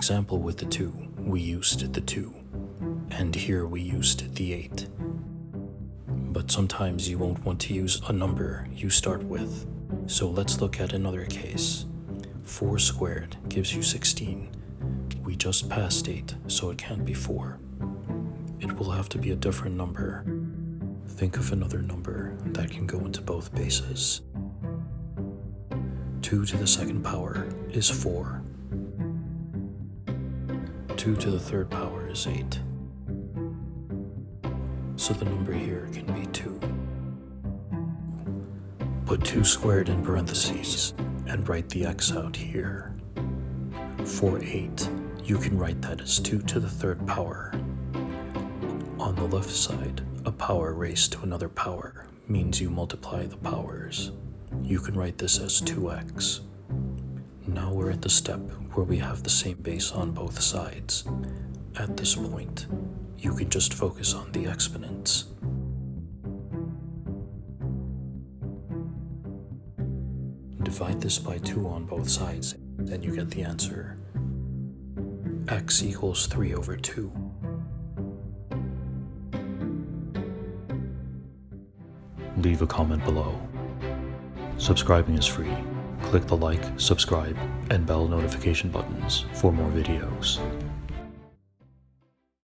example with the 2, we used the 2, and here we used the 8. But sometimes you won't want to use a number you start with, so let's look at another case. 4 squared gives you 16. We just passed 8, so it can't be 4. It will have to be a different number. Think of another number that can go into both bases. 2 to the second power is 4. 2 to the third power is 8. So the number here can be 2. Put 2 squared in parentheses and write the x out here. For 8, you can write that as 2 to the third power. On the left side, a power raised to another power means you multiply the powers. You can write this as 2x. Now we're at the step where we have the same base on both sides. At this point, you can just focus on the exponents. Divide this by 2 on both sides, and you get the answer. X equals 3 over 2. Leave a comment below. Subscribing is free. Click the like, subscribe, and bell notification buttons for more videos.